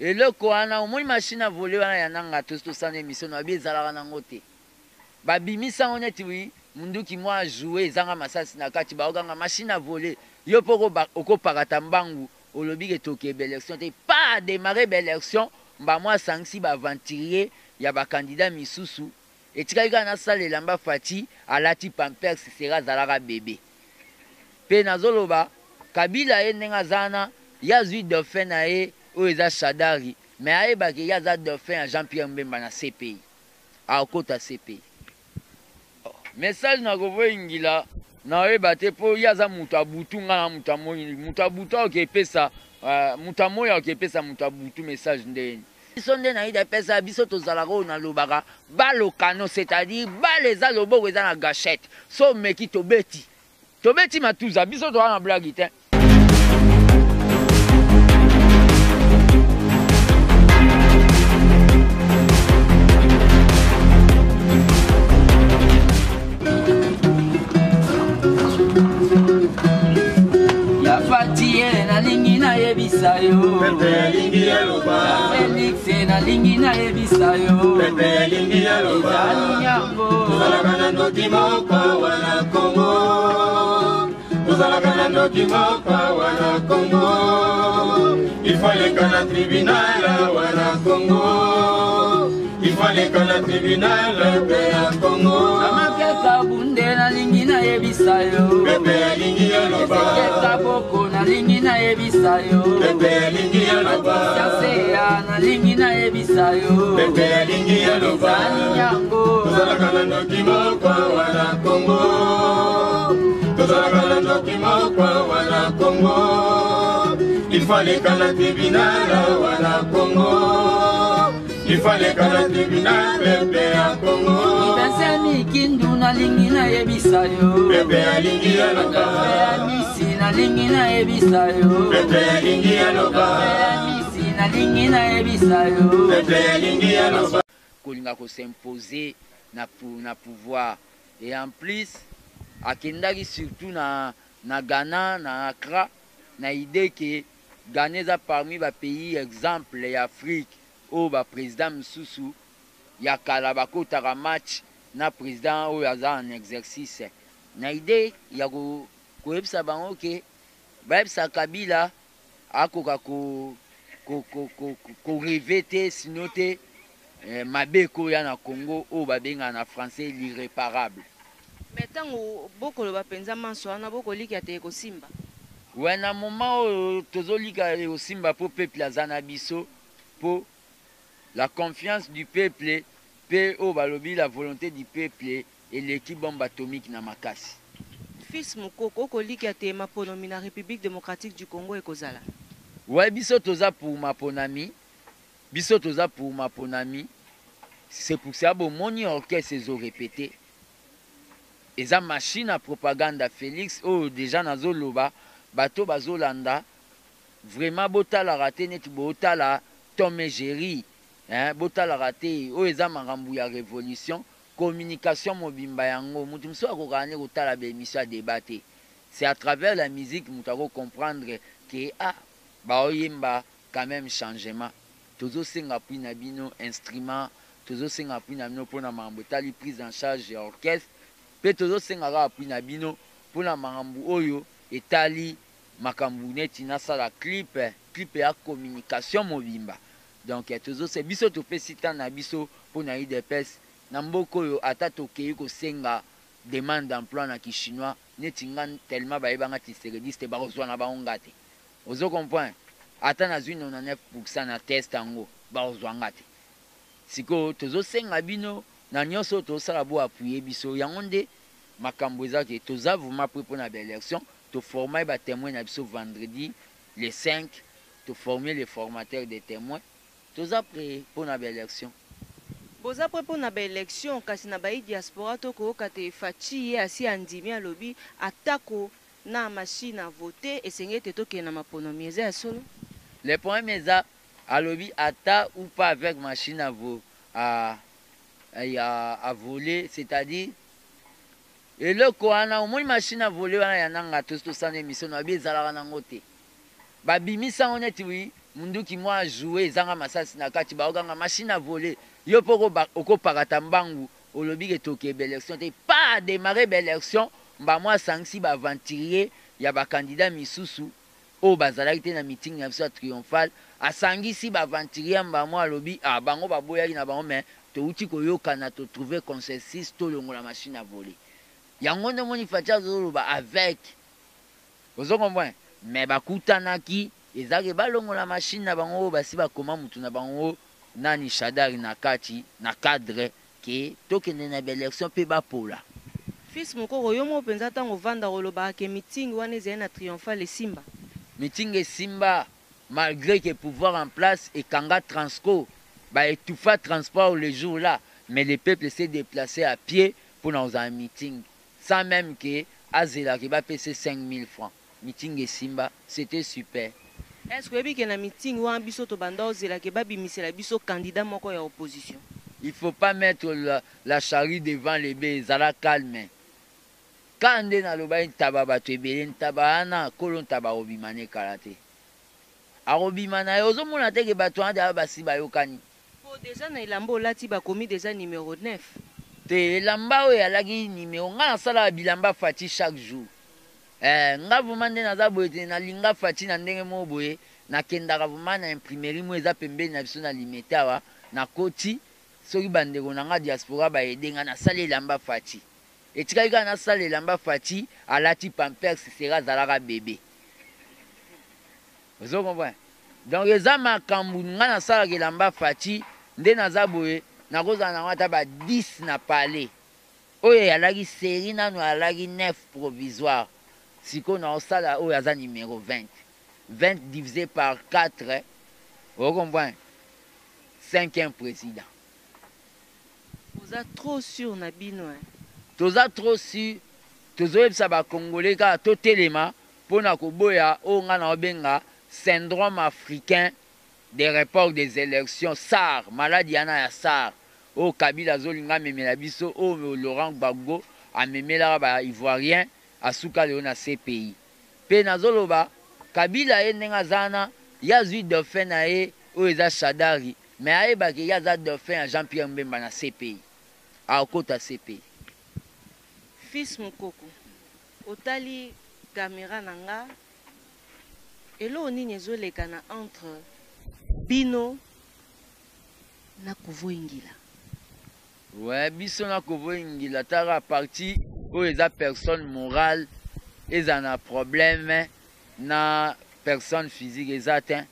eloko wana omoni machine à voler wana ya nanga tosana émission na bi ezalaka nango te babimisa ngo neti munduki mwa jouer ezanga masasi na kati baokanga machine à voler yo poko okopakata mbangu olobi ke toke belle élection te pas démarrer belle élection mba mwa sangsi ba aventurier ya ba candidat misusu etikali kaka na sala elamba fati alati pampers sera zalaka bébé pe nazoloba Kabila ye ndenge azana ya zui dauphin na ye oyo eza Shadari mais ayebaki ya za dauphin ya Jean-Pierre Mbemba na CPI akota CPI message na kovoyingila na oyeba te mpo ye aza moto abutu nga na moto amoyi moto abutu akepesa moto amoyi akepesa moto abutu message ndeni biso nde nayi depesa biso tozalaka oyo nalobaka balokano c'est-à-dire bale eza loboko eza na gachette so meki tobeti matuza biso toza na blagi te Bisayo Pepe lingi yaloba Felix na lingi na ebisayo Pepe lingi yaloba Tuzalaka ndoki moko wana Congo Tuzalaka na ndoki moko wana Congo Il fallait qu'à la tribunal wana Congo Il fallait qu'à la tribunal wana Congo Amakeka bunde na lingi na ebisayo Pepe lingi yaloba Amakeka boko na lingi na ebisayo Pepe lingi yaloba Yaseya na lingi na ebisayo Pepe lingi yaloba Tuzalaka na ndoki moko wana Congo Tuzalaka na ndoki moko wana Congo Il fallait qu'à la tribunal wana Congo Il fallait qu'à la tribunal Pepe à Congo Ibensemi kindu na lingi na ebisayo Pepe a lingi yaloba Pepe na lingi na ebisayo Pepe lingi yaloba Pepe na lingi na ebisayo Pepe lingi yaloba kolinga ko s'imposer na pouvoir et en plus akendaki surtout na Ghana na Accra na idée que Ghana eza parmi ba pays exemple ya Afrique o ba président msusu ya kala bakotaka match na président oyo aza en exercice na idée ya koyebisa bango ke bayebisa Kabila akoka koreve te sino te mabe ekoya na Congo oyo babengaka na français l'irréparable mais ntango bokoloba mpenza manso wana bokolika te ekosimba we na moment oyo tozolika ekosimba mpo peuple aza na biso mpo la confiance du peuple pe oyo balobi la volonté du peuple eleki bombe atomique na makasi fils mokoko okolika te maponami na République démocratique du Congo ekozala ouais biso toza pour maponami c'est pour ça bomoni orchestre ezo répété eza machine à propagande Félix oyo déjà nazoloba bato bazolanda vraiment botalaka te neti botala Tom et Jerry botalaka te oyo eza makambo ya révolution communication mobimba yango mutu mosusu akokaka ne kotala bémission ya débat te c'est à travers la musique mutu akocomprendre ke baoyemba quand même changement tozosenga mpui na bino instrument tozosenga mpui na bino mpona makambo etali prise en charge ya orchestre mpe tozosenga kaka mpui na bino mpona makambo oyo etali makambo neti nasala clip ya communication mobimba donc tozose biso topesi ntan na biso mpona UDPS na mboka oyo ata tokei kosenga demande d'emploi na kishinois neti nga tellement bayebanga tiserediste bakozwa na bango nga te ozo comprendre ata nazwi 99% na test yango bakozwa nga te sikoyo tozosenga bino na nyonso tozosala bo appuye biso yango nde makambo eza ke toza vraiment pre mpona baélection toforma batémoin na biso vendredi le 5 toformer les formateurs des témoins toza prêt mpona baélection boza prêt mpona baélection kasi na bayi diaspora tokoyoka te faci ye asi andimi alobi atako na machine à voter esengeli te tokende na maponomi eza ya solo le problème eza alobi ata ou pas avec machine à voler c'est-à-dire eloko wana omoni machine à voler wana ya nanga tosana émission na bi ezalaka nango te babimisa ngo neti munduki mwa jouer ezanga masasi na kati baokanga machine à voler yo poko okopakata mbangu olobi ke toke élection te pas démarrer élection mba mwa sangsi ba aventurier ya ba candidat misusu o bazalaki te na meeting ya biso triomphal asangisi ba aventurier mba mwa alobi bango baboyaki na bango mais touti koyokana to trouver consensus to longola machine à voler yango nde moni fatia zoloba avec ozo comprendre mais bakutanaki ezaki balongola machine na bango basi bakoma mutu na bango nani Shadari na kati na cadre ke tokende na élection pe bapola fils mokoko yo mo penza tango vanda koloba ke meeting wana ezali na triomphal esimba meeting esimba malgré que pouvoir en place ekanga Transco ba étouffa transport le jour là mais le peuple s'est déplacé à pied pour dans un meeting sans même que azela ki ba pese 5000 francs meeting esimba c'était super. Est-ce que vous avez meeting ou un biso to banda ozela ke babimisela biso candidat moko ya opposition? Il faut pas mettre la charrue devant les bœufs, zala calme. Quand on a loba ntaba bato ebele ntaba ana kolon taba obimane karate. A obimana ozo mona te ke bato anda basi bayokani. Po déjà na ilamba olati ba komi déjà numéro 9. Te lamba oyo alaki numéro nga sala bilamba fati chaque jour. Nga vuma nde naza boye na linga fati na ndenge mo boye na kendaka vuma na imprimerie mo eza pembeni na biso na limete awa na koti soki bandeko na nga diaspora baede nga na sala elamba fati etikaki kaka na sala elamba fati alati pampers sera azalaka bebe ozo comprendre donc eza makambo nga nasalaka elamba fati nde naza boye nakozala nango ata ba 10 na palais oyo alaki série nano alaki 9 provisoire siko na osala oyo aza numéro 20 20 divisé par 4 vous comprenez 5e président. Vous êtes trop sûr na bino toza trop sûr tozoyebisa bakongolais kaka totelema mpona koboya oyo nga na obenga syndrome africain des reports des élections SAR maladie yana ya SAR oyo Kabila azolinga amemela biso oyo Laurent Gbagbo amemelaka baivoirien asuka leo na CPI mpe nazoloba Kabila ye ndenge aza wana ye azwi dauphin na ye oyo eza Shadari mais ayebaki ye aza dauphin ya Jean-Pierre Mbemba na CPI akota CPI. Fils mokoko otali caméra nanga elo nini ezoleka na entre bino na Kovo Ingila. Ouais, biso na Kovo Ingila tara parti oyo eza personne morale eza na problème na personne physique eza te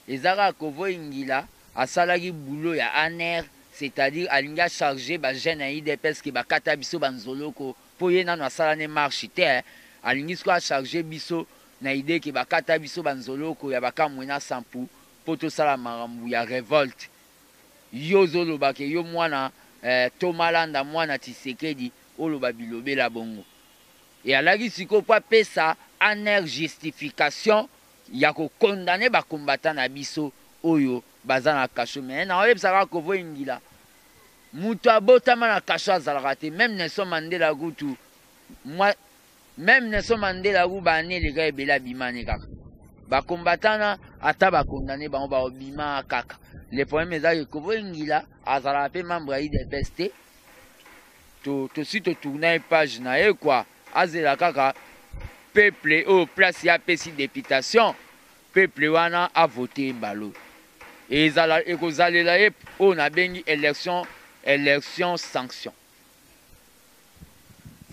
ezaka Kovo Ingila asalaki boulot ya ANR c'est-à-dire alinga chargé ba jeune ya IDPS ki bakata biso banzoloko po ye nano asala ne marche te alingi siko chargé biso na idée ki bakata biso banzoloko ya bakamwe na sampu po tosala makambo ya révolte yo zoloba ke yo mwana Tomalanda mwana Tshisekedi oloba bilobela bongo et alaki siko po apesa ANR justification ya kokondane bakombata na biso oyo baza na kasho mais na oyebisaka Kovo Ingila mutu abotama na kasho azalaka te même Nelson Mandela kutu même Nelson Mandela ku bane leka ebela bimane kaka bakombatana ata bakondane bango baobima kaka le problème ezaki Kovo Ingila azalaka mpe membre ya IDPS te tosi totourna page na ye kwa azela kaka peuple oyo place ya apesi députation peuple wana avote mbalo ekozalela ye oyo nabengi élection sanction.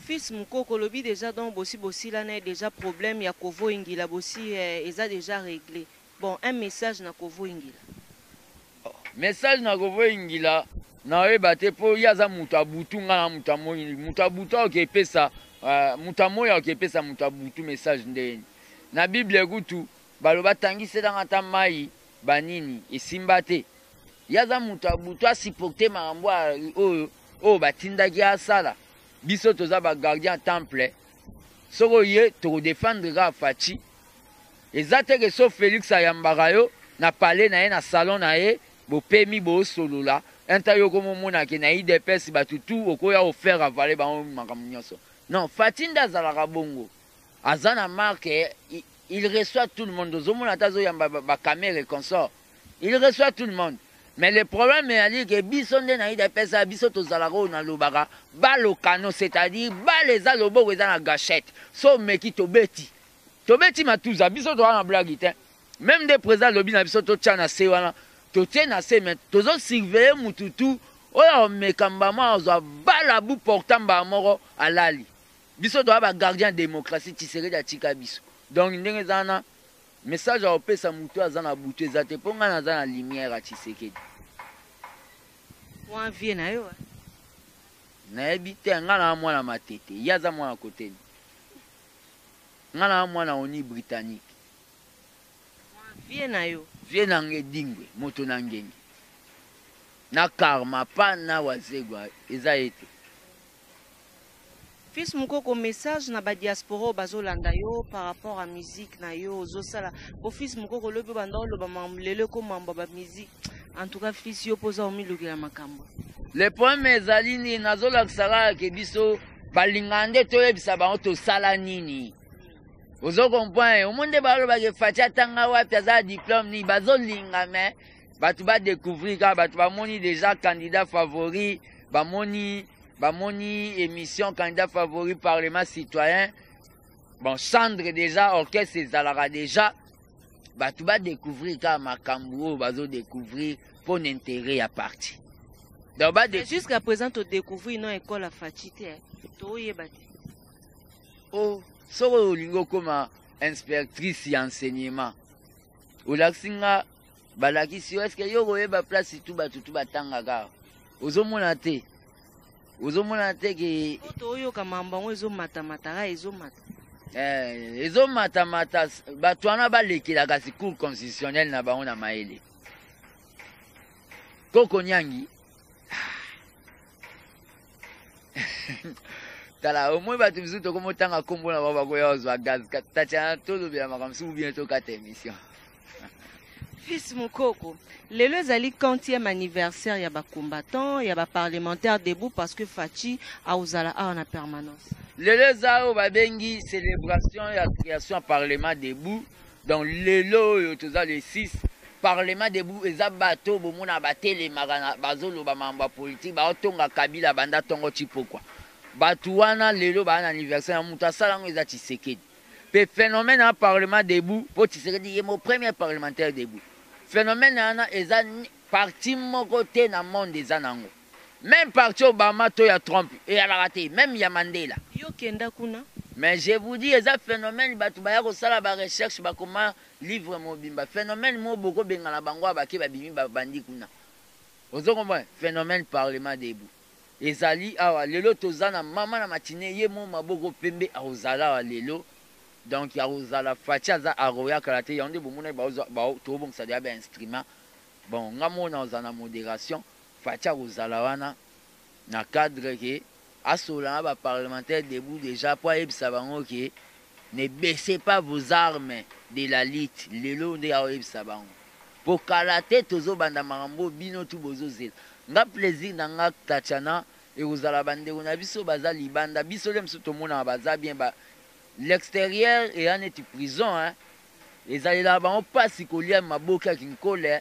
Fils mokoko lobi déjà donc bosi là na déjà problème ya Kovo Ingila bosi eza déjà réglé. Bon un message na Kovo Ingila. Message na Kovo Ingila na oyeba te po yaza mutu abutu nga na mutu amoyi mutu abutu okepesa mutu amoyi okepesa mutu abutu message ndeni na Bible kutu baloba tangiselanga ata mai banini esimba te yaza mutu abutu asiporte makambo oyo batindaki asala biso toza bagardien temple soko ye tokodefendre kaka faci eza teke so Félix ayambaka yo na palais na ye na salon na ye bopemi boosolola enta yo komomonake na IDPS batutu okoya ofere avale bango makambo nyonso non Faci nde azalaka bongo aza na marke il reçoit tout le monde. Caméra et consort. Il reçoit tout le monde. Mais le problème est que biso nde na ida pesa biso tozalaka na lobaka ba lokano, c'est-à-dire ba les alobo eza na gâchette. So meki tobeti. Tobeti matuza biso to na blague te. Même des présidents lobi na biso to tia na se wana. To tia na se mais tozo surveiller mututu oya mekamba ma ozo ba la bout portant ba moro alali. Biso to ba gardien démocratie Tshisekedi atika biso. Donc ndenge zana message à opesa mutu azana butu ezate ponga na zana lumière à Tshisekedi. Wa vie na yo. Na ebite ngana mwana matete, yaza mwana koteni. Ngana mwana oni britannique. Wa vie na yo. Vie na ngedingwe, moto na ngenge. Na karma pa na wazegwa eza ete. Fils Mukoko message na ba diaspora bazolanda yo par rapport à musique na yo zosala. Bo fils Mukoko lobi banda lo ba mamlele ko mamba ba musique. En tout cas fils yo poza o milukela makambo. Le problème ezali ni nazola kusala ke biso balingande to yebisa ba to sala nini. Ozo comprendre o monde ba lo ba ke fatia tanga wapi aza diplôme ni bazolinga mais batu ba découvrir ka batu ba moni déjà candidat favori ba moni émission candidat favori Parlement citoyen. Bon, Sandre déjà, orchestre Zalara déjà. Bah, tu vas découvrir quand Makambo, bazo découvrir pour intérêt à partir. Donc, bah, jusqu'à présent, tu découvres une école à Fatite. Oh, so lingo comme inspectrice et enseignement. Ou l'axinga, bah, la question est-ce que yo ba place tout ba tanga ga. Ozo monate. Uzomona teke oyo kamamba ezo mata ezo mata ezo mata batwana balekela kasi cour constitutionnel na bango na maele Koko Nyangi tala au moins batu biso to komo tanga kombo na baba koya ozwa gaz tacha todo bien makamsi ou bien to kata émission. Fils Mukoko, lelo ezali 40e anniversaire ya ba combattant, ya ba parlementaire debout parce que Fachi a ozala a en permanence. Lelo zao ba bengi célébration ya création parlement debout. Donc lelo yo toza le 6 parlement debout eza bato bomona batele magana bazolo ba mamba politique ba otonga Kabila banda tongo chipokwa. Batu wana lelo ba anniversaire ya mutu asalango eza Tshisekedi. Pe phénomène en parlement debout pour Tshisekedi ye mo premier parlementaire debout. Phénomène wana eza parti moko te na monde eza nango. Même parti Obama to ya Trump et ya raté même ya Mandela. Yo kenda kuna. Mais je vous dis eza phénomène batu ba ya ko sala ba recherche ba comment livre mobimba. Phénomène mo boko bengala bango abaki ba bimi ba bandi kuna. Ozo comprendre phénomène parlement debout. Ezali awa lelo tozana mama na matinée ye mo maboko pembe a ozala wa lelo. Donc, il y a la fatia za aroya kalate yande bomuna ba to bon ça dia ba instrument. Bon, ngamo na ozana modération, fatia ozala wana na cadre que asola ba parlementaire debout déjà pour ebisa bango que ne baissez pas vos armes de la lutte. Lelo nde a ebisa bango. Pour kalate tozo banda marambo bino tu bozo zela. Nga plaisir na nga tachana et ozala bande na biso baza libanda biso le mso to mona baza bien ba l'extérieur est en prison, hein. Les alliés là-bas ont pas si collier ma boca qui colle.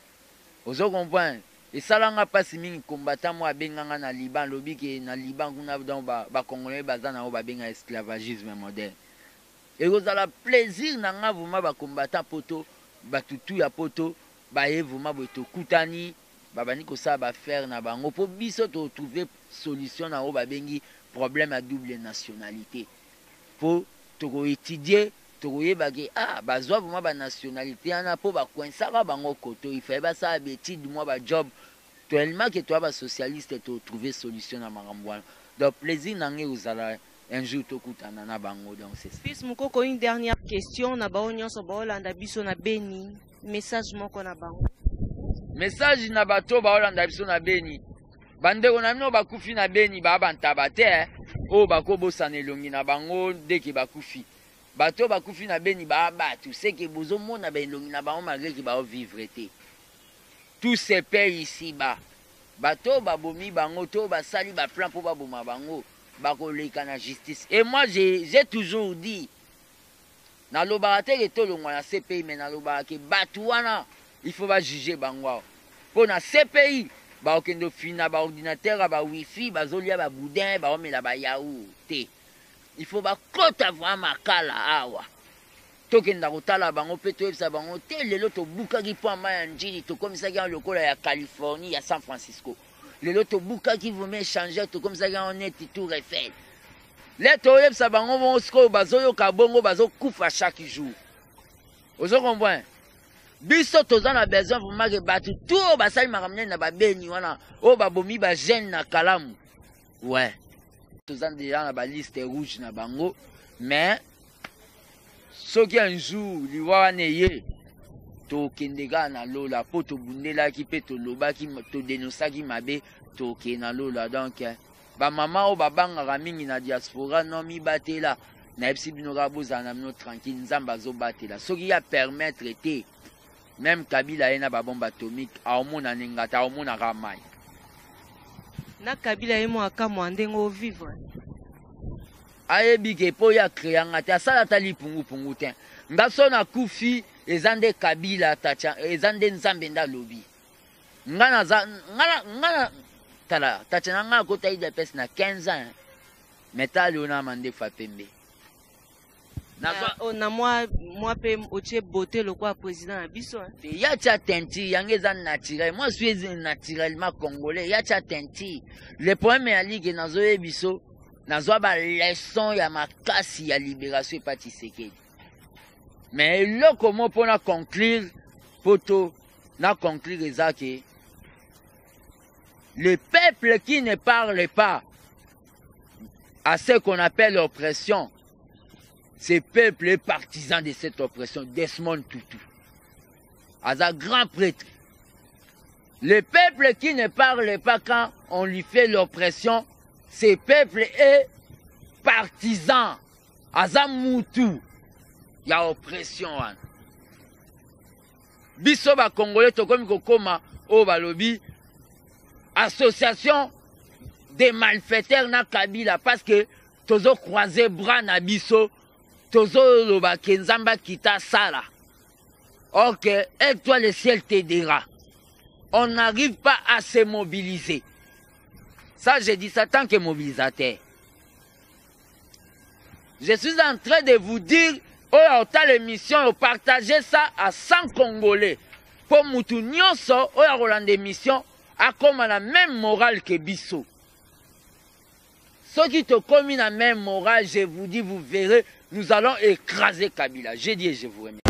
Vous comprenez? Et ça là, on a pas si mille combattants moi benganga na Liban, lobby qui na Liban qu'on a dans ba congolais bazana au ba benga esclavagisme moderne. Et vous avez plaisir na vous ma ba combattant poto, ba tutu ya poto, ba e vous ma boto kutani, ba bani ko ça ba faire na bango pour biso to trouver solution na au ba bengi problème à double nationalité. Pour toko étudier toko yebaki bazwa vraiment ba nationalité ana po ba coinsaka bango koto il fallait ba ça habitude moi ba job tellement que toi ba socialiste to trouver solution na makambo wana donc plaisir nange uzala un jour tokutana na bango donc c'est ça. Fils Mukoko, une dernière question na bao nyonso baolanda biso na Beni message moko na bango message na bato baolanda biso na Beni bandeko na mino bakufi na Beni ba bantaba te o bakobosana elongi na bango deke bakufi bato bakufi na Beni ba batu c'est que bozo mona ba elongi na bango malgré que ba vivre te tout se paie ici bas bato babomi bango to basali ba plan pour baboma bango bakoleka na justice et moi j'ai toujours dit nalobaka te ke tolongwa na CPI me nalobaka ke bato wana il faut bajuge bango awa mpo na CPI baokende ofina baordinateur ya bawifi bazolia baboudin baomela bayau te il faut bakota vraiment makala awa tokenda kotala bango mpe toyebisa bango te lelo tobukaki mpo ama ya njili tokomisaki yango lokola ya Californie ya San Francisco lelo tobukaki vraimen échanger tokomisaki yango neti Tour Eiffel le toyebisa bango bongo sikoyo bazoyoka bongo bazokufa chaque jour ozokomprendre biso toza na besoin vraiment ke bato tu oyo basali makambo nene na babeni wana oyo babomi bagene na kalamu ouais toza deja na baliste rouge na bango mais soki un jour liwa wana eye tokendeka na lola mpo tobundelaki mpe tolobaki todenosaki mabe tokende na lola donc bamama oyo babangaka mingi na diaspora no mibatela nayebisi bino kaka bozala na bino tranquille nzambe azobatela soki ya permettre te même Kabila ye na babombe atomique aomona nengata aomonaka mai na Kabila ye mo akamwa ndenge ovivre ayebi ke mpo ya créanga te asala ata lipungupungu te nga so nakufi eza nde Kabila eza nde nzambe nde alobi nga tala tacha na nga akota idps na 15 ans mais tali ona mandefa pembe na moi pe otie beauté lokwa président na biso ya tia tenti yango eza naturel moi suis naturellement congolais ya tia tenti le problème ya ligue nazoye biso nazwa ba leçon ya makasi ya libération epa Tshisekedi mais eloko mo mpona conclure poto na conclure eza ke le peuple qui ne parle pas à ce qu'on appelle l'oppression, ce peuple est partisan de cette oppression. Desmond Tutu, as un grand prêtre. Le peuple qui ne parle pas quand on lui fait l'oppression, ce peuple est partisan. As un moutou, il y a oppression. Biso ba Congolais, tokomi kokoma o balobi. Association des malfaiteurs na Kabila parce que tozo croisé bras na biso tozo loba kenzamba kita sala. Ok, et toi le ciel t'aidera. On n'arrive pas à se mobiliser. Ça, j'ai dit ça tant que mobilisateur. Je suis en train de vous dire, oh, t'as l'émission, partagez ça à 100 Congolais. Pour Moutou Nyonso, oh, Roland d'émission, a comme la même morale que Bisso. Ceux qui te commis la même morale, je vous dis, vous verrez, nous allons écraser Kabila. J'ai dit et je vous remercie.